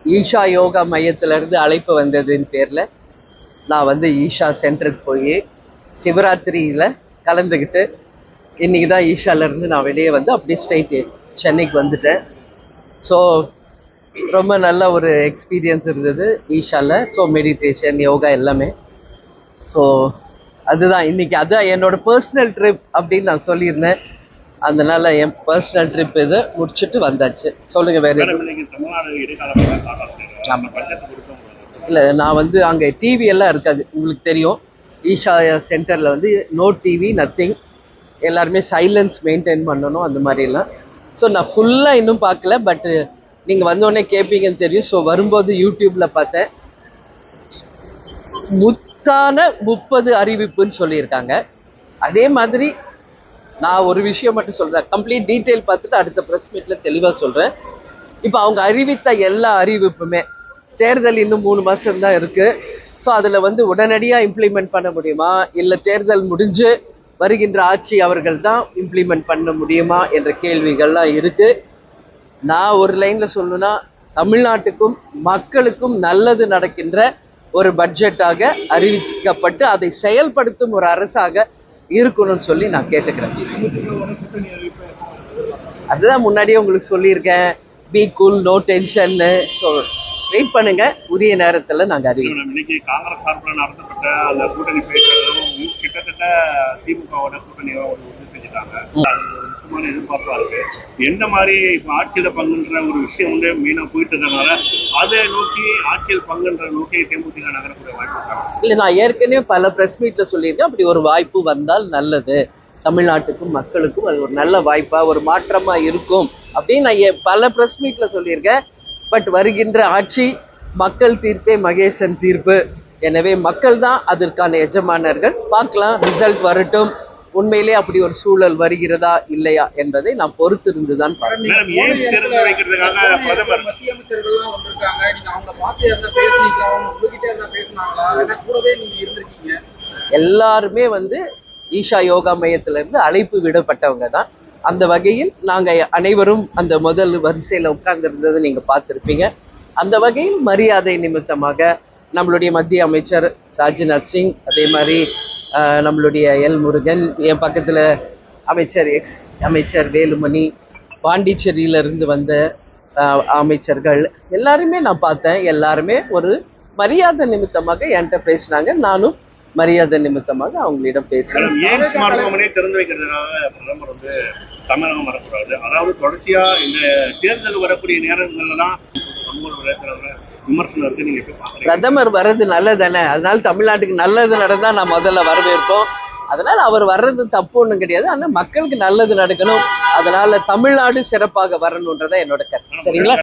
ஈஷா யோகா மையத்திலேருந்து அழைப்பு வந்ததுன்னு பேரில் நான் வந்து ஈஷா சென்டருக்கு போய் சிவராத்திரியில் கலந்துக்கிட்டு இன்றைக்கி தான் ஈஷாலேருந்து நான் வெளியே வந்து அப்படியே ஸ்ட்ரைட்டு சென்னைக்கு வந்துட்டேன். ஸோ ரொம்ப நல்ல ஒரு எக்ஸ்பீரியன்ஸ் இருந்தது ஈஷாவில். ஸோ மெடிடேஷன், யோகா எல்லாமே. ஸோ அதுதான் இன்றைக்கி, அதுதான் என்னோடய பர்சனல் ட்ரிப் அப்படின்னு நான் சொல்லியிருந்தேன். அதனால என் பர்சனல் ட்ரிப் இது முடிச்சுட்டு வந்தாச்சு. சொல்லுங்க வேற எதுவும்? இல்லை, நான் வந்து அங்கே டிவி எல்லாம் இருக்காது, உங்களுக்கு தெரியும். ஈஷா சென்டரில் வந்து நோ டிவி, நத்திங். எல்லாருமே சைலன்ஸ் மெயின்டைன் பண்ணணும், அந்த மாதிரிலாம். ஸோ நான் ஃபுல்லாக இன்னும் பார்க்கல, பட்டு நீங்கள் வந்தோடனே கேட்பீங்கன்னு தெரியும். ஸோ வரும்போது யூடியூப்பில் பார்த்தேன், முத்தான 30 அறிவிப்புன்னு சொல்லியிருக்காங்க. அதே மாதிரி நான் ஒரு விஷயம் மட்டும் சொல்கிறேன், கம்ப்ளீட் டீட்டெயில் பார்த்துட்டு அடுத்த ப்ரெஸ் மீட்டில் தெளிவாக சொல்கிறேன். இப்போ அவங்க அறிவித்த எல்லா அறிவிப்புமே, தேர்தல் இன்னும் 3 மாதம் தான் இருக்குது. ஸோ அதில் வந்து உடனடியாக இம்ப்ளிமெண்ட் பண்ண முடியுமா, இல்லை தேர்தல் முடிஞ்சு வருகின்ற ஆட்சி அவர்கள் தான் இம்ப்ளிமெண்ட் பண்ண முடியுமா என்ற கேள்விகள்லாம் இருக்குது. நான் ஒரு லைனில் சொல்லணும்னா, தமிழ்நாட்டுக்கும் மக்களுக்கும் நல்லது நடக்கின்ற ஒரு பட்ஜெட்டாக அறிவிக்கப்பட்டு அதை செயல்படுத்தும் ஒரு அரசாக இருக்கணும்னு சொல்லி நான் கேட்டுக்கிறேன். அதுதான் முன்னாடியே உங்களுக்கு சொல்லியிருக்கேன், பி கூல், நோ டென்ஷன்னு. ஸோ வெயிட் பண்ணுங்க, உரிய நேரத்துல நாங்க அறிவிக்கிறோம். இன்னைக்கு காங்கிரஸ் சார்பில் நடத்தப்பட்ட அந்த கூட்டணி பேச்சுகளும் கிட்டத்தட்ட திமுகவோட கூட்டணியை உறுதி செஞ்சுட்டாங்க. அது ஒரு முக்கியமான எதிர்பார்ப்பா இருக்கு. எந்த மாதிரி இப்போ ஆட்சியில பங்குன்ற ஒரு விஷயம் வந்து மெயினா போயிட்டு இருக்கனால அதை நோக்கி ஆட்சியில் பங்குன்ற நோக்கி தேமுதிக நகரக்கூடிய வாய்ப்பு இருக்காங்க. இல்ல, நான் ஏற்கனவே பல பிரஸ் மீட்ல சொல்லியிருக்கேன், அப்படி ஒரு வாய்ப்பு வந்தால் நல்லது, தமிழ்நாட்டுக்கும் மக்களுக்கும் அது ஒரு நல்ல வாய்ப்பா, ஒரு மாற்றமா இருக்கும் அப்படின்னு நான் பல பிரஸ் மீட்ல சொல்லியிருக்கேன். பட் வருகின்ற ஆட்சி மக்கள் தீர்ப்பே மகேசன் தீர்ப்பு. எனவே மக்கள் தான் அதற்கான எஜமானர்கள். பார்க்கலாம், ரிசல்ட் வரட்டும். உண்மையிலே அப்படி ஒரு சூழல் வருகிறதா இல்லையா என்பதை நான் பொறுத்திருந்து தான் பார்க்கிறேன். எல்லாருமே வந்து ஈஷா யோகா மையத்திலிருந்து அழைப்பு விடப்பட்டவங்க தான். அந்த வகையில் நாங்கள் அனைவரும் அந்த முதல் வரிசையில் உட்கார்ந்துருந்ததை நீங்கள் பார்த்துருப்பீங்க. அந்த வகையில் மரியாதை நிமித்தமாக நம்மளுடைய மத்திய அமைச்சர் ராஜ்நாத் சிங், அதே மாதிரி நம்மளுடைய எல் முருகன், என் பக்கத்தில் அமைச்சர் வேலுமணி, பாண்டிச்சேரியிலிருந்து வந்த அமைச்சர்கள் எல்லாருமே நான் பார்த்தேன். எல்லாருமே ஒரு மரியாதை நிமித்தமாக என்கிட்ட பேசினாங்க. நானும் மரியாதை நிமித்தமாக அவங்களிடம் பேசுறேன். மருத்துவமனை திறந்து வைக்கிறதுக்காக பிரதமர் வந்து தமிழகம் வரக்கூடாது, அதாவது தொடர்ச்சியா இந்த தேர்தல் வரக்கூடிய நேரங்கள்லாம் விமர்சனம் இருக்கு. நீங்க பிரதமர் வர்றது நல்லதானே, அதனால தமிழ்நாட்டுக்கு நல்லது நடந்தா நான் முதல்ல வரவேற்போம். அதனால அவர் வர்றது தப்பு ஒன்றும் கிடையாது. ஆனால் மக்களுக்கு நல்லது நடக்கணும், அதனால தமிழ்நாடு சிறப்பாக வரணுன்றதான் என்னோட கருத்து. சரிங்களா?